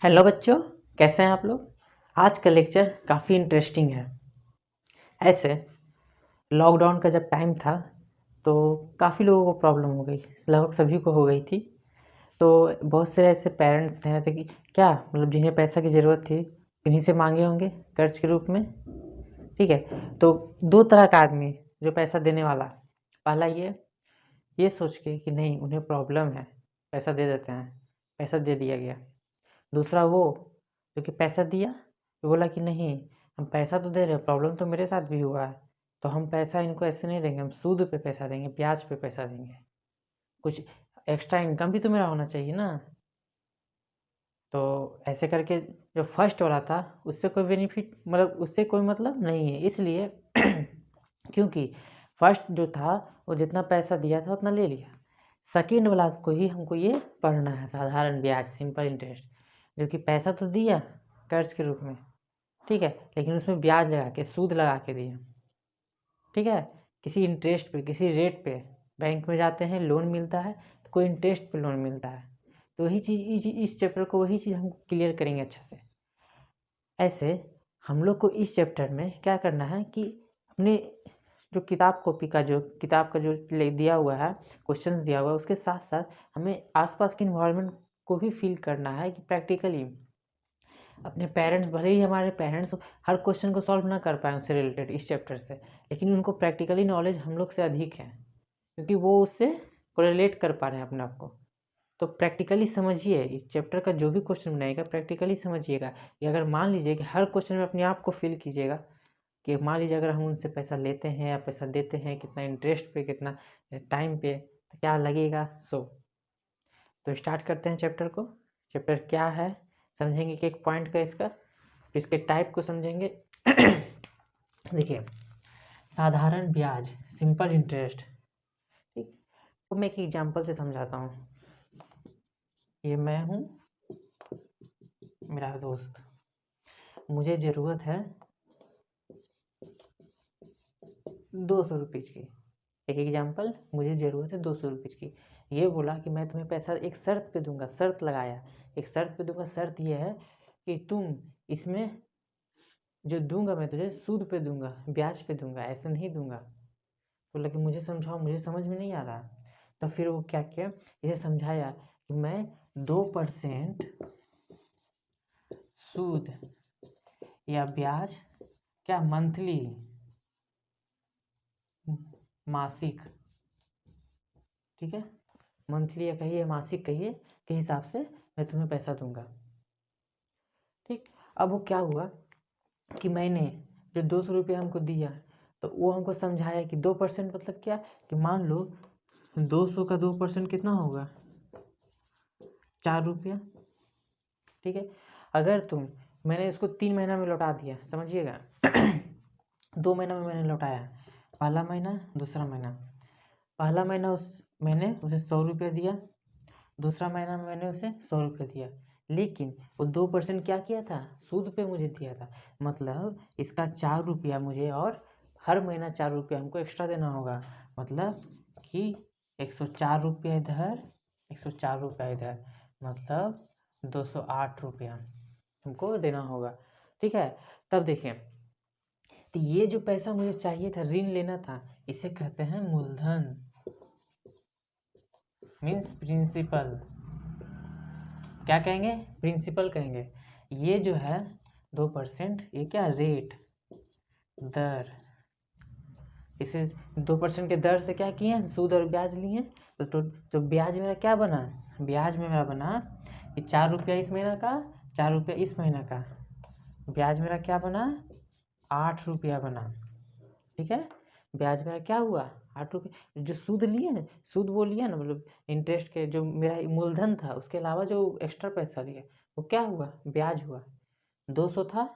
Hello बच्चों, कैसे हैं आप लोग। आज का लेक्चर काफ़ी इंटरेस्टिंग है। ऐसे लॉकडाउन का जब टाइम था तो काफ़ी लोगों को प्रॉब्लम हो गई, लगभग सभी को हो गई थी। तो बहुत से ऐसे पेरेंट्स थे कि क्या मतलब जिन्हें पैसा की ज़रूरत थी किन्हीं से मांगे होंगे कर्ज के रूप में। ठीक है, तो दो तरह का आदमी जो पैसा देने वाला, पहला ये सोच के कि नहीं उन्हें प्रॉब्लम है, पैसा दे देते हैं, पैसा दे दिया गया। दूसरा वो जो कि पैसा दिया तो बोला कि नहीं, हम पैसा तो दे रहे हैं, प्रॉब्लम तो मेरे साथ भी हुआ है, तो हम पैसा इनको ऐसे नहीं देंगे, हम सूद पे पैसा देंगे, ब्याज पे पैसा देंगे। कुछ एक्स्ट्रा इनकम भी तो मेरा होना चाहिए ना। तो ऐसे करके जो फर्स्ट वाला था उससे कोई बेनिफिट मतलब उससे कोई मतलब नहीं है, इसलिए क्योंकि फर्स्ट जो था वो जितना पैसा दिया था उतना ले लिया। सेकेंड वाला को ही हमको ये पढ़ना है, साधारण ब्याज, सिंपल इंटरेस्ट, जो कि पैसा तो दिया कर्ज के रूप में, ठीक है, लेकिन उसमें ब्याज लगा के, सूद लगा के दिया। ठीक है, किसी इंटरेस्ट पे, किसी रेट पे बैंक में जाते हैं, लोन मिलता है तो कोई इंटरेस्ट पे लोन मिलता है। तो वही चीज़ इस चैप्टर को वही चीज़ हम क्लियर करेंगे अच्छे से। ऐसे हम लोग को इस चैप्टर में क्या करना है कि अपने जो किताब का जो दिया हुआ है, क्वेश्चंस दिया हुआ है, उसके साथ साथ हमें आसपास के इन्वायरमेंट को भी फील करना है कि प्रैक्टिकली अपने पेरेंट्स, भले ही हमारे पेरेंट्स हर क्वेश्चन को सॉल्व ना कर पाए उससे रिलेटेड इस चैप्टर से, लेकिन उनको प्रैक्टिकली नॉलेज हम लोग से अधिक है, क्योंकि वो उससे कोरिलेट कर पा रहे हैं अपने आप को। तो प्रैक्टिकली समझिए, इस चैप्टर का जो भी क्वेश्चन बनाएगा प्रैक्टिकली समझिएगा। कि अगर मान लीजिए कि हर क्वेश्चन में अपने आप को फील कीजिएगा कि मान लीजिए अगर हम उनसे पैसा लेते हैं या पैसा देते हैं, कितना इंटरेस्ट पे, कितना टाइम पे, तो क्या लगेगा। तो स्टार्ट करते हैं चैप्टर को। चैप्टर क्या है समझेंगे कि एक पॉइंट का इसका, इसके टाइप को समझेंगे। देखिए, साधारण ब्याज, सिंपल इंटरेस्ट। ठीक, तो मैं एक एग्जांपल से समझाता हूँ। ये मैं हूँ, मेरा दोस्त, मुझे ज़रूरत है 200 रुपये की। एक एग्जांपल, मुझे ज़रूरत है 200 रुपये की। ये बोला कि मैं तुम्हें पैसा एक शर्त पे दूंगा, शर्त लगाया, एक शर्त पे दूंगा। शर्त ये है कि तुम इसमें जो दूंगा मैं तुझे सूद पे दूंगा, ब्याज पे दूंगा, ऐसे नहीं दूंगा। बोला कि मुझे समझाओ, मुझे समझ में नहीं आ रहा। तो फिर वो क्या किया, इसे समझाया कि मैं 2% सूद या ब्याज, क्या मंथली, मासिक, ठीक है, मंथली या कहिए मासिक कहिए, के हिसाब से मैं तुम्हें पैसा दूंगा। ठीक, अब वो क्या हुआ कि मैंने जो 200 रुपये हमको दिया, तो वो हमको समझाया कि 2% मतलब क्या, कि मान लो 200 का 2% कितना होगा, 4 रुपया। ठीक है, अगर मैंने इसको 3 महीना में लौटा दिया, समझिएगा 2 महीना में मैंने लौटाया, पहला महीना, दूसरा महीना। पहला महीना मैंने उसे 100 रुपया दिया, दूसरा महीना में मैंने उसे 100 रुपया दिया, लेकिन वो 2% क्या किया था, सूद पे मुझे दिया था। मतलब इसका 4 रुपया मुझे, और हर महीना 4 रुपया हमको एक्स्ट्रा देना होगा। मतलब कि 104 रुपया इधर, 104 रुपया इधर, मतलब 208 रुपया हमको देना होगा। ठीक है, तब देखिए, तो ये जो पैसा मुझे चाहिए था, ऋण लेना था, इसे कहते हैं मूलधन, मीन्स प्रिंसिपल। क्या कहेंगे, प्रिंसिपल कहेंगे। ये जो है 2%, ये क्या, रेट, दर, इसे 2% के दर से क्या किए, सूद और ब्याज लिए। तो ब्याज मेरा क्या बना, ब्याज में मेरा बना कि 4 रुपया इस महीना का, 4 रुपया इस महीना का, ब्याज मेरा क्या बना, 8 रुपया बना। ठीक है, ब्याज मेरा क्या हुआ, 8 रुपये। जो सूद लिए ना, सूद वो लिया ना, मतलब इंटरेस्ट के जो मेरा मूलधन था, उसके अलावा जो एक्स्ट्रा पैसा लिया वो क्या हुआ, ब्याज हुआ। 200 था,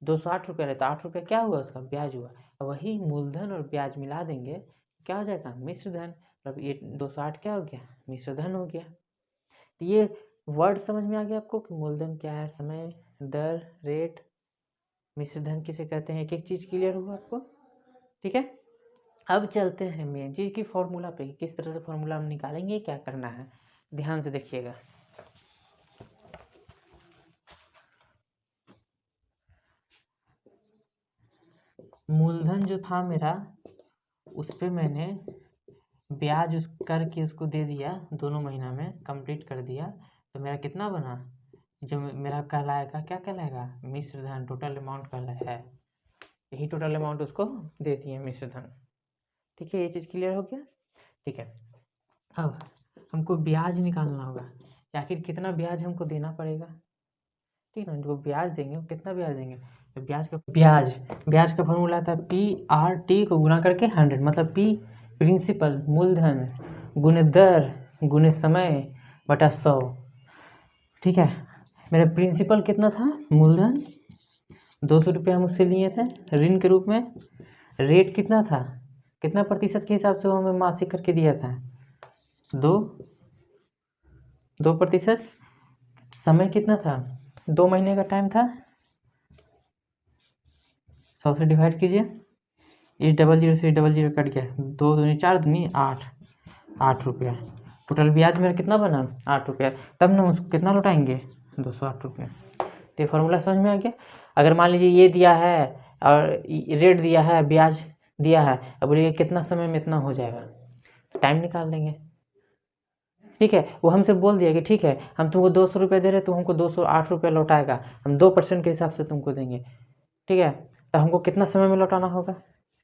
208 रुपया रहता, 8 रुपया क्या हुआ, उसका ब्याज हुआ। वही मूलधन और ब्याज मिला देंगे, क्या हो जाएगा, मिश्र धन। मतलब ये 208 क्या हो गया, मिश्र धन हो गया। तो ये वर्ड समझ में आ गया आपको कि मूलधन क्या है, समय, दर, रेट, मिश्र धन किसे कहते हैं, एक एक चीज़ क्लियर हुआ आपको। ठीक है, अब चलते हैं मेन चीज़ की फॉर्मूला पे, किस तरह से फॉर्मूला हम निकालेंगे, क्या करना है, ध्यान से देखिएगा। मूलधन जो था मेरा उस पर मैंने ब्याज उस करके उसको दे दिया, दोनों महीना में कंप्लीट कर दिया, तो मेरा कितना बना, जो मेरा कहलाएगा, क्या कहलाएगा, मिश्र धन, टोटल अमाउंट कहलाया है, यही टोटल अमाउंट उसको दे दिए मिश्र धन। ठीक है, ये चीज़ क्लियर हो गया। ठीक है, अब हमको ब्याज निकालना होगा, आखिर कितना ब्याज हमको देना पड़ेगा। ठीक है ना, जो ब्याज देंगे वो कितना ब्याज देंगे, तो ब्याज का फॉर्मूला था PRT को गुना करके 100, मतलब P प्रिंसिपल मूलधन गुने दर गुने समय बटा 100। ठीक है, मेरा प्रिंसिपल कितना था, मूलधन 200 रुपये हम उससे लिए थे ऋण के रूप में, रेट कितना था, कितना प्रतिशत के हिसाब से वो हमें मासिक करके दिया था, 2%। समय कितना था, 2 महीने का टाइम था, 100 से डिवाइड कीजिए, इस 00 से 00 कट गया, 2 दूनी 4 दूनी 8 रुपया। टोटल ब्याज मेरा कितना बना, 8 रुपया, तब ना उसको कितना लौटाएंगे, 208 रुपया। तो ये फार्मूला समझ में आ गया। अगर मान लीजिए ये दिया है और रेट दिया है, ब्याज दिया है, अब बोलिए कितना समय में इतना हो जाएगा, टाइम निकाल लेंगे। ठीक है, वो हमसे बोल दिया कि ठीक है हम तुमको 200 रुपये दे रहे, तो हमको 208 रुपये लौटाएगा, हम 2% के हिसाब से तुमको देंगे। ठीक है, तो हमको कितना समय में लौटाना होगा,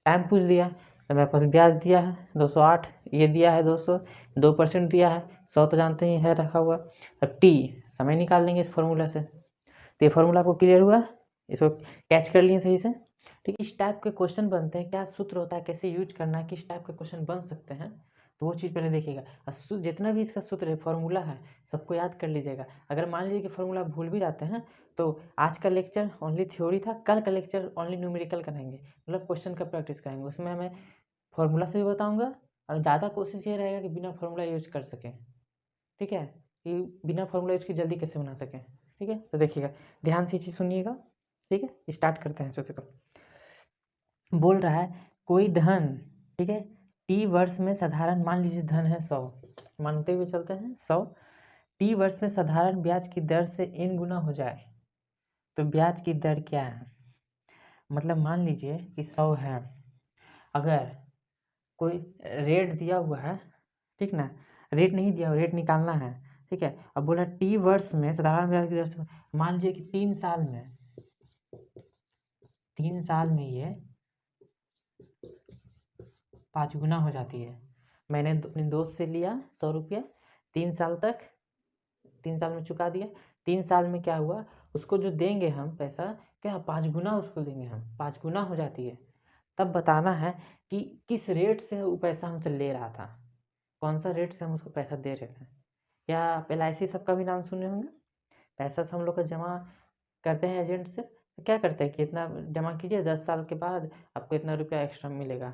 टाइम पूछ दिया, तो मेरे पास ब्याज दिया है 208, ये दिया है 200, 2% दिया है 100, तो जानते ही है रखा हुआ। अब टी समय निकाल लेंगे इस फार्मूला से। तो ये फार्मूला आपको क्लियर हुआ, इसको कैच कर लिए सही से। ठीक, इस टाइप के क्वेश्चन बनते हैं, क्या सूत्र होता है, कैसे यूज करना है, किस टाइप के क्वेश्चन बन सकते हैं, तो वो चीज़ पहले देखिएगा। और जितना भी इसका सूत्र है, फार्मूला है, सबको याद कर लीजिएगा। अगर मान लीजिए कि फार्मूला भूल भी जाते हैं, तो आज का लेक्चर ओनली थ्योरी था, कल का लेक्चर ओनली न्यूमेरिकल कराएंगे, मतलब क्वेश्चन का प्रैक्टिस कराएंगे। उसमें हमें फार्मूला से भी बताऊँगा, और ज़्यादा कोशिश ये रहेगा कि बिना फार्मूला यूज कर सकें। ठीक है, कि बिना फार्मूला यूज के जल्दी कैसे बना सकें। ठीक है, तो देखिएगा, ध्यान से ये चीज़ सुनिएगा। ठीक है, स्टार्ट करते हैं सूत्र को। बोल रहा है कोई धन, ठीक है, T वर्ष में साधारण, मान लीजिए धन है 100, मानते हुए चलते हैं 100, T वर्ष में साधारण ब्याज की दर से n गुना हो जाए, तो ब्याज की दर क्या है। मतलब मान लीजिए कि 100 है, अगर कोई रेट दिया हुआ है, ठीक ना, रेट नहीं दिया, रेट निकालना है। ठीक है, अब बोला T वर्ष में साधारण ब्याज की दर से, मान लीजिए कि 3 साल में ये 5 गुना हो जाती है। मैंने अपने दोस्त से लिया 100 रुपया, 3 साल तक, 3 साल में चुका दिया। 3 साल में क्या हुआ, उसको जो देंगे हम पैसा, क्या 5 गुना उसको देंगे हम, 5 गुना हो जाती है। तब बताना है कि किस रेट से वो पैसा हमसे ले रहा था, कौन सा रेट से हम उसको पैसा दे रहे थे। या आप LIC सबका भी नाम सुने होंगे, पैसा से हम लोग का जमा करते हैं एजेंट से, तो क्या करते हैं कि इतना जमा कीजिए, 10 साल के बाद आपको इतना रुपया एक्स्ट्रा मिलेगा,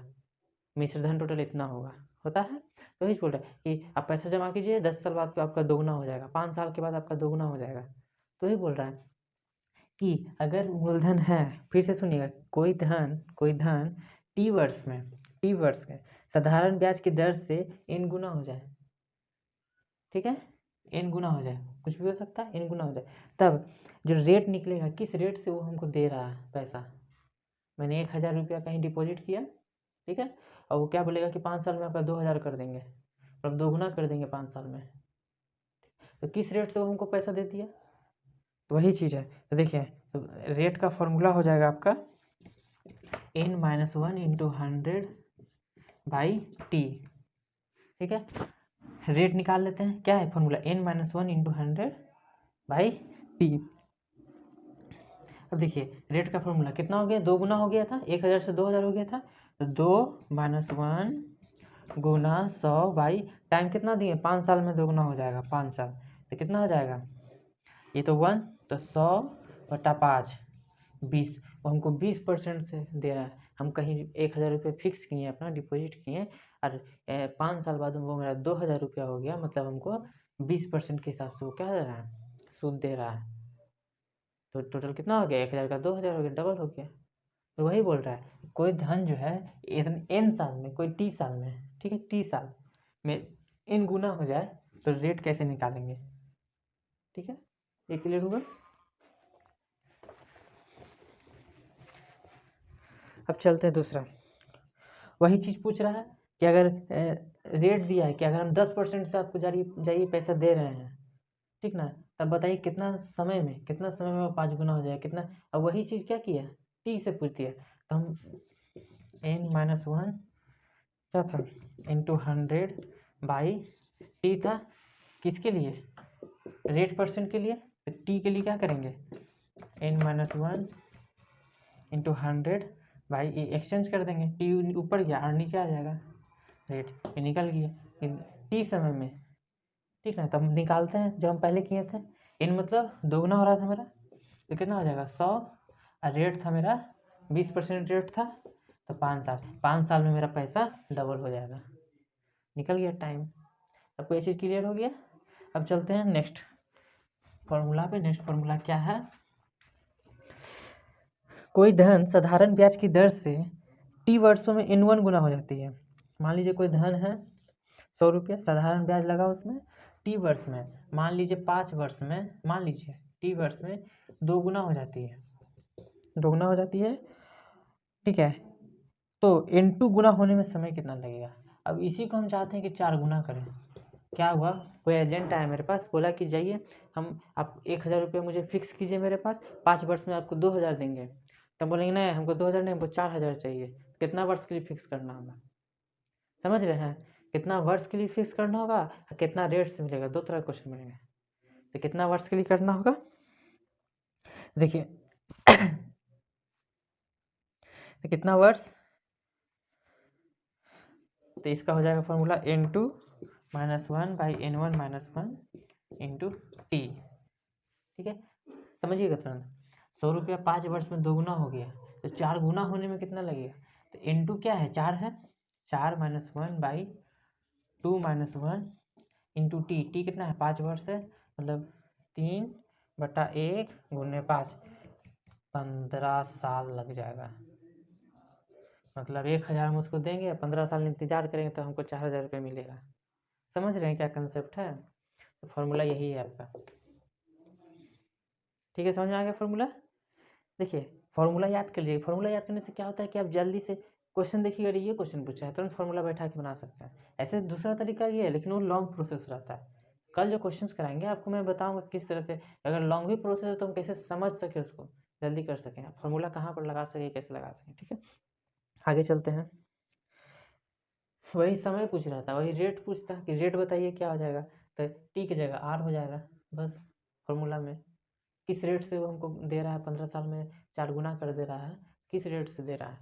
मिश्र धन टोटल इतना होगा, होता है। तो वही बोल रहा है कि आप पैसा जमा कीजिए, 10 साल बाद आपका दोगुना हो जाएगा, 5 साल के बाद आपका दोगुना हो जाएगा। तो वही बोल रहा है कि अगर मूलधन है, फिर से सुनिएगा, कोई धन T वर्ष में साधारण ब्याज की दर से n गुना हो जाए, ठीक है, n गुना हो जाए, कुछ भी हो सकता है, n गुना हो जाए, तब जो रेट निकलेगा, किस रेट से वो हमको दे रहा है पैसा। मैंने 1000 रुपया कहीं डिपॉजिट किया, ठीक है, और वो क्या बोलेगा कि 5 साल में आपका 2000 कर देंगे, मतलब दोगुना कर देंगे 5 साल में, तो किस रेट से वो हमको पैसा दे दिया, तो वही चीज़ है। तो देखिए, तो रेट का फॉर्मूला हो जाएगा आपका n-1 इंटू 100/t। ठीक है, रेट निकाल लेते हैं, क्या है फॉर्मूला, n-1 इंटू 100/t। अब देखिए, रेट का फॉर्मूला कितना हो गया, 2 गुना हो गया था, 1000 से 2000 हो गया था, तो 2-1 गुना 100 टाइम कितना दिए, 5 साल में 2 गुना हो जाएगा, 5 साल, तो कितना हो जाएगा, ये तो 1, तो 100/5 20, वो हमको 20% से दे रहा है। हम कहीं 1000 रुपये फिक्स किए, अपना डिपॉजिट किए, और 5 साल बाद वो मेरा 2000 रुपया हो गया, मतलब हमको 20% के हिसाब से वो क्या दे रहा है, सूद दे रहा है। तो टोटल कितना हो गया, 1000 का 2000 हो गया, डबल हो गया। तो वही बोल रहा है, कोई धन जो है n साल में, कोई T साल में, ठीक है, T साल में n गुना हो जाए, तो रेट कैसे निकालेंगे। ठीक है, ये क्लियर होगा। अब चलते हैं दूसरा, वही चीज़ पूछ रहा है कि अगर रेट दिया है कि अगर हम 10% से आपको जाइए पैसा दे रहे हैं, ठीक ना, तब बताइए कितना समय में वो 5 गुना हो जाएगा कितना। अब वही चीज़ क्या किया, टी से पूछती है, तो हम n-1 क्या था इंटू 100 बाई टी था, किसके लिए, रेट परसेंट के लिए, तो टी के लिए क्या करेंगे n-1 इंटू 100 बाई एक्सचेंज कर देंगे, टी ऊपर गया और नीचे आ जाएगा रेट, ये निकल गया टी समय में, ठीक है। तब निकालते हैं जो हम पहले किए थे, इन मतलब दोगुना हो रहा था मेरा, तो कितना हो जाएगा 100, और रेट था मेरा 20% रेट था, तो 5 साल में मेरा पैसा डबल हो जाएगा, निकल गया टाइम। सबको ये चीज़ क्लियर हो गया। अब चलते हैं नेक्स्ट फॉर्मूला पे। नेक्स्ट फॉर्मूला क्या है, कोई धन साधारण ब्याज की दर से टी वर्षों में n1 गुना हो जाती है। मान लीजिए कोई धन है 100 रुपया, साधारण ब्याज लगा उसमें, टी वर्ष में मान लीजिए 5 वर्ष में, मान लीजिए टी वर्ष में 2 गुना हो जाती है, 2 गुना हो जाती है, ठीक है। तो n2 गुना होने में समय कितना लगेगा। अब इसी को हम चाहते हैं कि 4 गुना करें। क्या हुआ, कोई एजेंट आया मेरे पास, बोला कि जाइए आप 1000 रुपये मुझे फिक्स कीजिए मेरे पास, 5 वर्ष में आपको 2000 देंगे। तब बोलेंगे नहीं हमको 2000 नहीं, हमको 4000 चाहिए। कितना वर्ष के लिए फिक्स करना होगा, समझ रहे हैं, कितना वर्ष के लिए फिक्स करना होगा, कितना रेट से मिलेगा, दो तरह का क्वेश्चन मिलेंगे। तो कितना वर्ष के लिए करना होगा, देखिए तो कितना वर्ष, तो इसका हो जाएगा formula n2 - 1 by n1 - 1 into T, ठीक है। समझिएगा तुरंत, 100 रुपया 5 वर्ष में 2 गुना हो गया, तो 4 गुना होने में कितना लगेगा, तो n2 क्या है 4 है, 4 - 1 बाई 2 - 1 इंटू टी कितना है 5 वर्ष है, मतलब 3/1 गुने 5, 15 साल लग जाएगा। मतलब 1000 हम उसको देंगे, 15 साल इंतजार करेंगे तो हमको 4000 रुपये मिलेगा। समझ रहे हैं क्या कंसेप्ट है, तो फॉर्मूला यही है आपका, ठीक है। समझ में आ गया फॉर्मूला। देखिए फॉर्मूला याद कर लीजिए, फॉर्मूला याद करने से क्या होता है कि आप जल्दी से क्वेश्चन देखिएगा, ये क्वेश्चन पूछा है तुरंत फॉर्मूला बैठा के बना सकते हैं। ऐसे दूसरा तरीका ये है, लेकिन वो लॉन्ग प्रोसेस रहता है। कल जो क्वेश्चंस कराएंगे आपको मैं बताऊंगा किस तरह से, अगर लॉन्ग भी प्रोसेस है तो हम कैसे समझ सके उसको, जल्दी कर सकें, फॉर्मूला कहाँ पर लगा सके, कैसे लगा सकें, ठीक है। आगे चलते हैं, वही समय पूछ रहा था, वही रेट पूछता कि रेट बताइए क्या हो जाएगा, तो टी की जगह आर हो जाएगा बस। फॉर्मूला में किस रेट से वो हमको दे रहा है, 15 साल में 4 गुना कर दे रहा है, किस रेट से दे रहा है,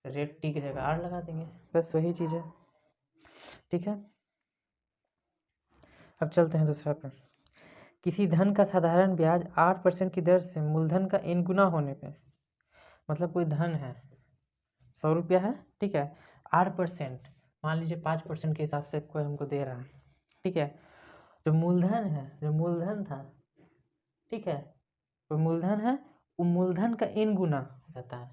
रेट टी की जगह आर लगा देंगे, बस वही चीज़ है, ठीक है। अब चलते हैं दूसरा पे, किसी धन का साधारण ब्याज 8% की दर से मूलधन का n गुना होने पे, मतलब कोई धन है 100 रुपया है, ठीक है, 8% मान लीजिए 5% के हिसाब से कोई हमको दे रहा है, ठीक है। जो मूलधन है, जो मूलधन था, ठीक है, तो मूलधन है, वो मूलधन का n गुना हो जाता है।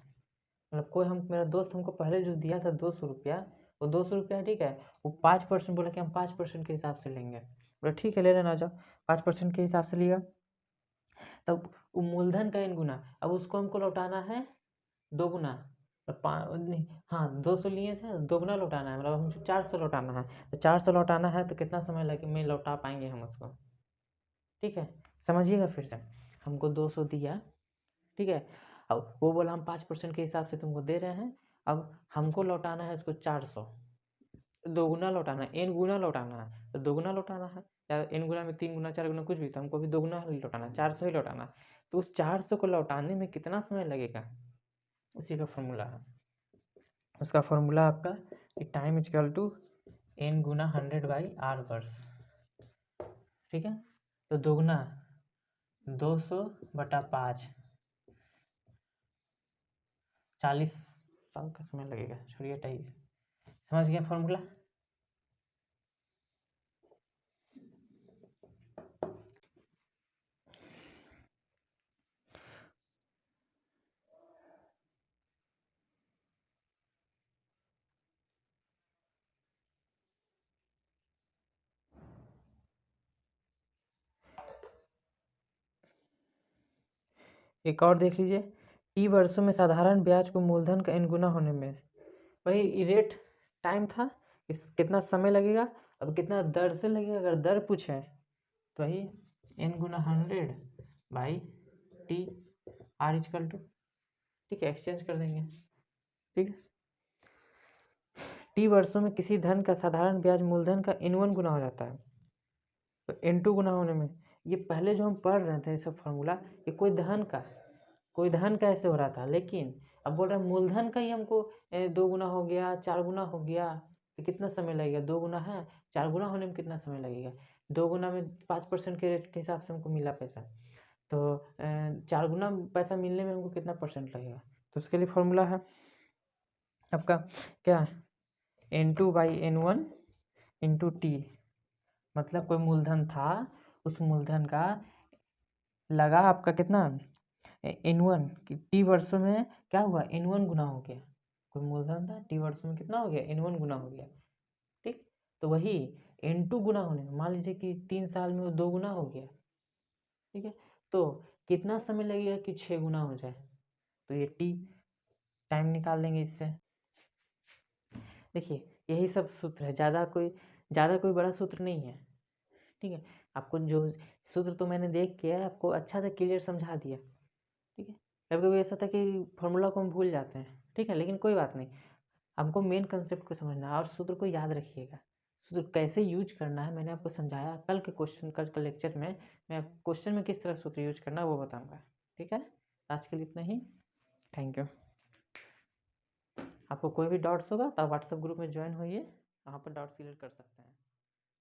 मतलब कोई हम, मेरा दोस्त हमको पहले जो दिया था 200 रुपया, वो 200 रुपया, ठीक है, वो 5% बोला कि हम 5% के हिसाब से लेंगे, बोला ठीक है ले लेना जाओ, 5% के हिसाब से लिया, तब वो मूलधन का n गुना, अब उसको हमको लौटाना है 2 गुना, नहीं हाँ 200 लिए थे, 2 गुना लौटाना है, मतलब हमको 400 लौटाना है, तो 400 लौटाना है तो कितना समय लगे में लौटा पाएंगे हम उसको, ठीक है। समझिएगा फिर से, हमको 200 दिया, ठीक है, अब वो बोला हम 5% के हिसाब से तुमको दे रहे हैं, अब हमको लौटाना है इसको 400, 2 गुना लौटाना है, n गुना लौटाना है, तो 2 गुना लौटाना है, या n गुना में 3 गुना 4 गुना कुछ भी, तो हमको भी 2 गुना ही लौटाना है, 400 ही लौटाना है। तो उस 400 को लौटाने में कितना समय लगेगा, उसी का फॉर्मूला है, उसका फॉर्मूला आपका कि टाइम इजकल टू n गुना 100/r वर्ष, ठीक है। तो दोगुना 200/5, 40 साल का समय लगेगा, छोड़िए 28, समझ गया फॉर्मूला। एक और देख लीजिए, टी वर्षों में साधारण ब्याज को मूलधन का n गुना होने में, वही रेट टाइम था, इस कितना समय लगेगा, अब कितना दर से लगेगा। अगर दर पूछे तो वही n गुना 100 by t r equal to, ठीक है, एक्सचेंज कर देंगे। ठीक है, टी वर्षों में किसी धन का साधारण ब्याज मूलधन का n1 गुना हो जाता है, तो n2 गुना होने में, ये पहले जो हम पढ़ रहे थे सब फॉर्मूला, ये कोई धन का ऐसे हो रहा था, लेकिन अब बोल रहा है मूलधन का ही हमको 2 गुना हो गया, 4 गुना हो गया, तो कितना समय लगेगा, 2 गुना है, 4 गुना होने में कितना समय लगेगा, 2 गुना में 5% के रेट के हिसाब से हमको मिला पैसा, तो 4 गुना पैसा मिलने में हमको कितना परसेंट लगेगा। तो उसके लिए फॉर्मूला है आपका क्या, n2 by n1 into T, मतलब कोई मूलधन था, उस मूलधन का लगा आपका कितना n1, टी वर्षों में क्या हुआ, n1 गुना हो गया। कोई मूलधन था, टी वर्षों में कितना हो गया, n1 गुना हो गया। ठीक, तो वही n2 गुना होने में, मान लीजिए कि 3 साल में वो 2 गुना हो गया। ठीक है, तो कितना समय लगेगा कि 6 गुना हो जाए, तो ये टी टाइम निकाल लेंगे इससे। देखिए यही सब सूत्र है, ज़्यादा कोई बड़ा सूत्र नहीं है। ठीक है, आपको जो सूत्र तो मैंने देख के आपको अच्छा से क्लियर समझा दिया। ठीक है, कभी कभी ऐसा था कि फॉर्मूला को हम भूल जाते हैं। ठीक है, लेकिन कोई बात नहीं, हमको मेन कंसेप्ट को समझना है और सूत्र को याद रखिएगा। सूत्र कैसे यूज करना है मैंने आपको समझाया, कल के लेक्चर में मैं क्वेश्चन में किस तरह सूत्र यूज करना है वो बताऊंगा। ठीक है, आज के लिए इतना ही, थैंक यू। आपको कोई भी डाउट्स होगा तो आप व्हाट्सएप ग्रुप में ज्वाइन होइए, वहाँ पर डाउट्स क्लियर कर सकते हैं।